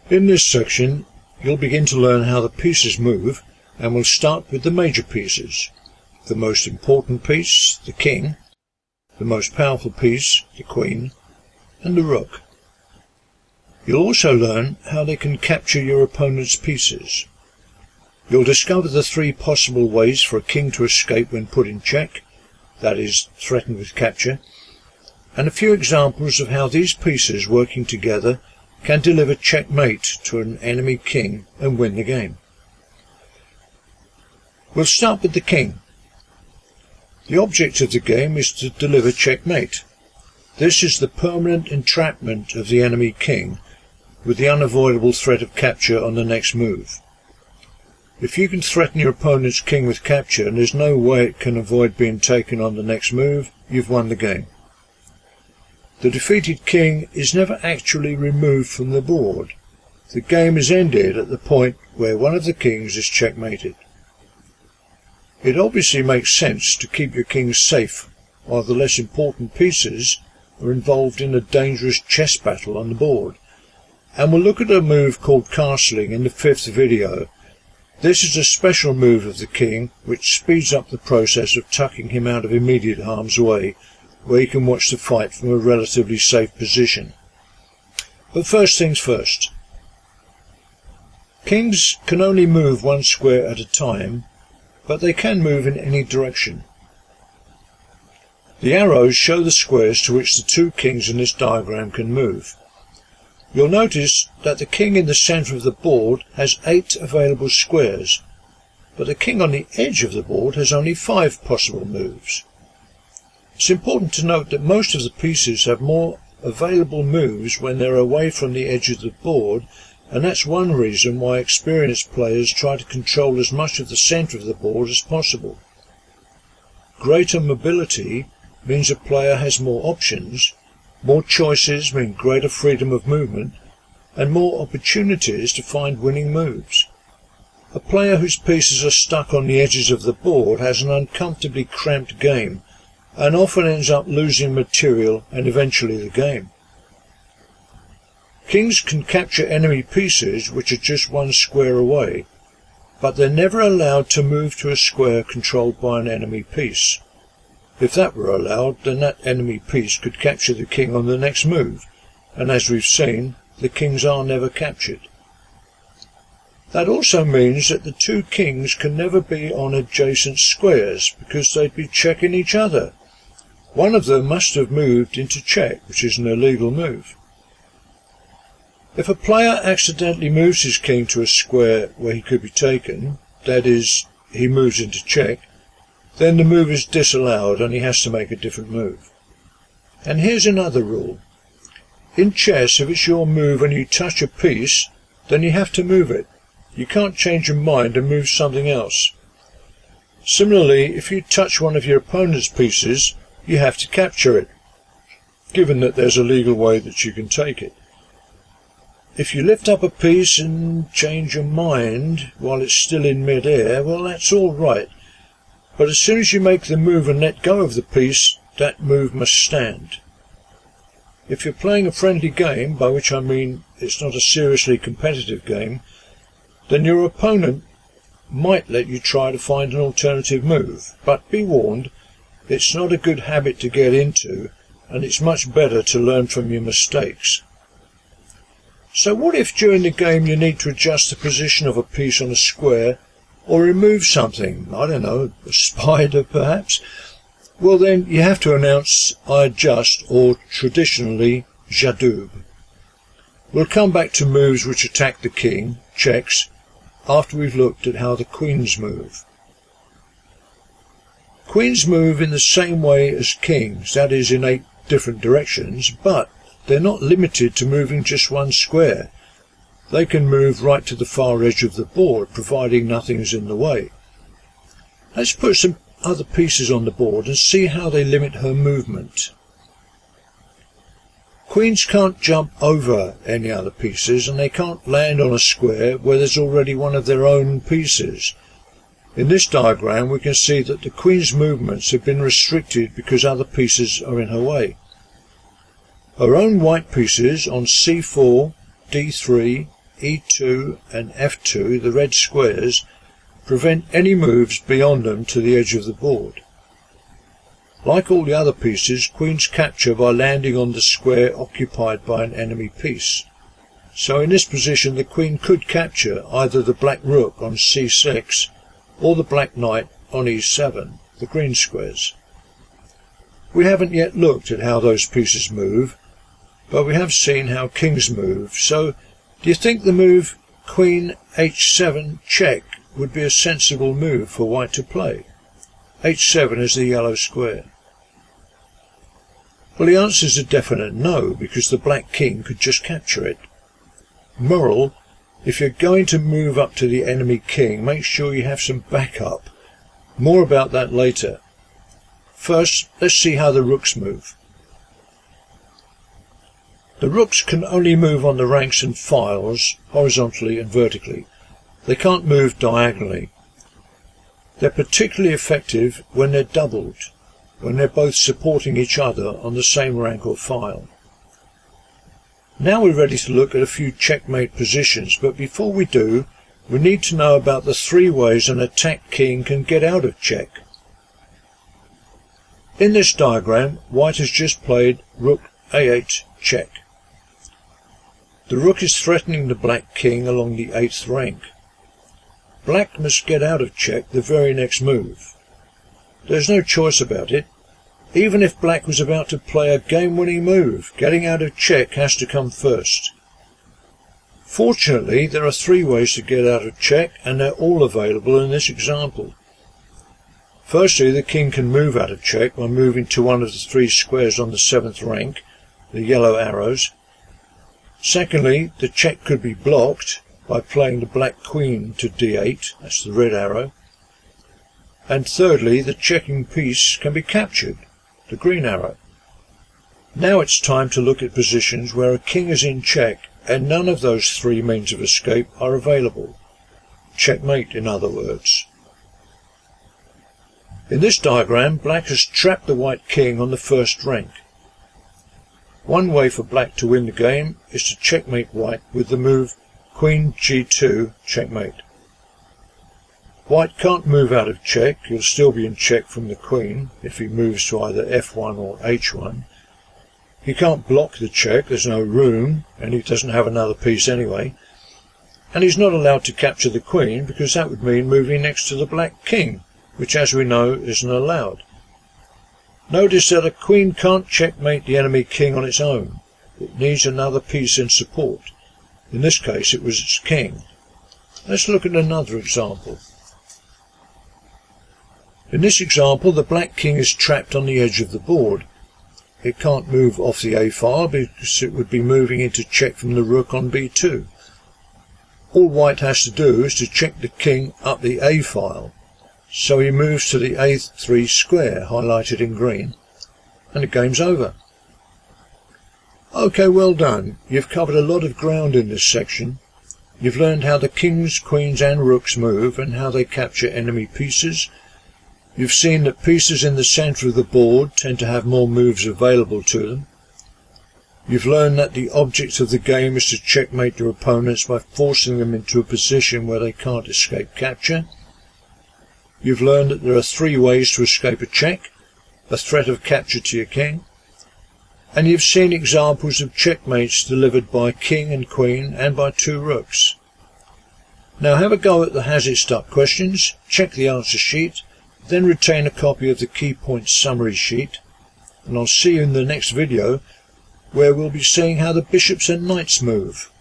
In this section, you'll begin to learn how the pieces move, and we'll start with the major pieces. The most important piece, the king, the most powerful piece, the queen, and the rook. You'll also learn how they can capture your opponent's pieces. You'll discover the 3 possible ways for a king to escape when put in check, that is, threatened with capture, and a few examples of how these pieces working together can deliver checkmate to an enemy king and win the game. We'll start with the king. The object of the game is to deliver checkmate. This is the permanent entrapment of the enemy king, with the unavoidable threat of capture on the next move. If you can threaten your opponent's king with capture and there's no way it can avoid being taken on the next move, you've won the game. The defeated king is never actually removed from the board. The game is ended at the point where one of the kings is checkmated. It obviously makes sense to keep your king safe while the less important pieces are involved in a dangerous chess battle on the board. And we'll look at a move called castling in the 5th video. This is a special move of the king which speeds up the process of tucking him out of immediate harm's way, where you can watch the fight from a relatively safe position. But first things first. Kings can only move 1 square at a time, but they can move in any direction. The arrows show the squares to which the 2 kings in this diagram can move. You'll notice that the king in the centre of the board has 8 available squares, but the king on the edge of the board has only 5 possible moves. It's important to note that most of the pieces have more available moves when they're away from the edge of the board, and that's one reason why experienced players try to control as much of the centre of the board as possible. Greater mobility means a player has more options, more choices mean greater freedom of movement, and more opportunities to find winning moves. A player whose pieces are stuck on the edges of the board has an uncomfortably cramped game, and often ends up losing material and eventually the game. Kings can capture enemy pieces which are just 1 square away, but they're never allowed to move to a square controlled by an enemy piece. If that were allowed, then that enemy piece could capture the king on the next move, and as we've seen, the kings are never captured. That also means that the 2 kings can never be on adjacent squares, because they'd be checking each other. One of them must have moved into check, which is an illegal move. If a player accidentally moves his king to a square where he could be taken, that is, he moves into check, then the move is disallowed and he has to make a different move. And here's another rule. In chess, if it's your move and you touch a piece, then you have to move it. You can't change your mind and move something else. Similarly, if you touch one of your opponent's pieces, you have to capture it, given that there's a legal way that you can take it. If you lift up a piece and change your mind while it's still in mid-air, well, that's all right. But as soon as you make the move and let go of the piece, that move must stand. If you're playing a friendly game, by which I mean it's not a seriously competitive game, then your opponent might let you try to find an alternative move. But be warned, it's not a good habit to get into, and it's much better to learn from your mistakes. So what if during the game you need to adjust the position of a piece on a square, or remove something, I don't know, a spider perhaps? Well then, you have to announce I adjust, or traditionally, j'adoube. We'll come back to moves which attack the king, checks, after we've looked at how the queens move. Queens move in the same way as kings, that is, in 8 different directions, but they're not limited to moving just 1 square. They can move right to the far edge of the board, providing nothing is in the way. Let's put some other pieces on the board and see how they limit her movement. Queens can't jump over any other pieces, and they can't land on a square where there's already one of their own pieces. In this diagram we can see that the queen's movements have been restricted because other pieces are in her way. Her own white pieces on c4, d3, e2 and f2, the red squares, prevent any moves beyond them to the edge of the board. Like all the other pieces, queens capture by landing on the square occupied by an enemy piece. So in this position the queen could capture either the black rook on c6 or the black knight on e7, the green squares. We haven't yet looked at how those pieces move, but we have seen how kings move, so do you think the move queen h7 check would be a sensible move for white to play? h7 is the yellow square. Well, the answer is a definite no, because the black king could just capture it. Moral: if you're going to move up to the enemy king, make sure you have some backup. More about that later. First, let's see how the rooks move. The rooks can only move on the ranks and files, horizontally and vertically. They can't move diagonally. They're particularly effective when they're doubled, when they're both supporting each other on the same rank or file. Now we're ready to look at a few checkmate positions, but before we do, we need to know about the 3 ways an attacked king can get out of check. In this diagram, white has just played rook a8 check. The rook is threatening the black king along the 8th rank. Black must get out of check the very next move. There's no choice about it. Even if black was about to play a game-winning move, getting out of check has to come first. Fortunately, there are 3 ways to get out of check, and they're all available in this example. Firstly, the king can move out of check by moving to one of the 3 squares on the 7th rank, the yellow arrows. Secondly, the check could be blocked by playing the black queen to d8, that's the red arrow. And thirdly, the checking piece can be captured, the green arrow. Now it's time to look at positions where a king is in check and none of those 3 means of escape are available. Checkmate, in other words. In this diagram, black has trapped the white king on the 1st rank. One way for black to win the game is to checkmate white with the move queen g2 checkmate. White can't move out of check, he'll still be in check from the queen if he moves to either f1 or h1. He can't block the check, there's no room, and he doesn't have another piece anyway. And he's not allowed to capture the queen because that would mean moving next to the black king, which as we know isn't allowed. Notice that a queen can't checkmate the enemy king on its own. It needs another piece in support. In this case it was its king. Let's look at another example. In this example, the black king is trapped on the edge of the board. It can't move off the a file because it would be moving into check from the rook on b2. All white has to do is to check the king up the a file, so he moves to the a3 square, highlighted in green, and the game's over. Okay, well done. You've covered a lot of ground in this section. You've learned how the kings, queens and rooks move and how they capture enemy pieces. You've seen that pieces in the centre of the board tend to have more moves available to them. You've learned that the object of the game is to checkmate your opponents by forcing them into a position where they can't escape capture. You've learned that there are 3 ways to escape a check, a threat of capture to your king. And you've seen examples of checkmates delivered by king and queen and by 2 rooks. Now have a go at the Has It Stuck questions, check the answer sheet, then retain a copy of the key points summary sheet, and I'll see you in the next video where we'll be seeing how the bishops and knights move.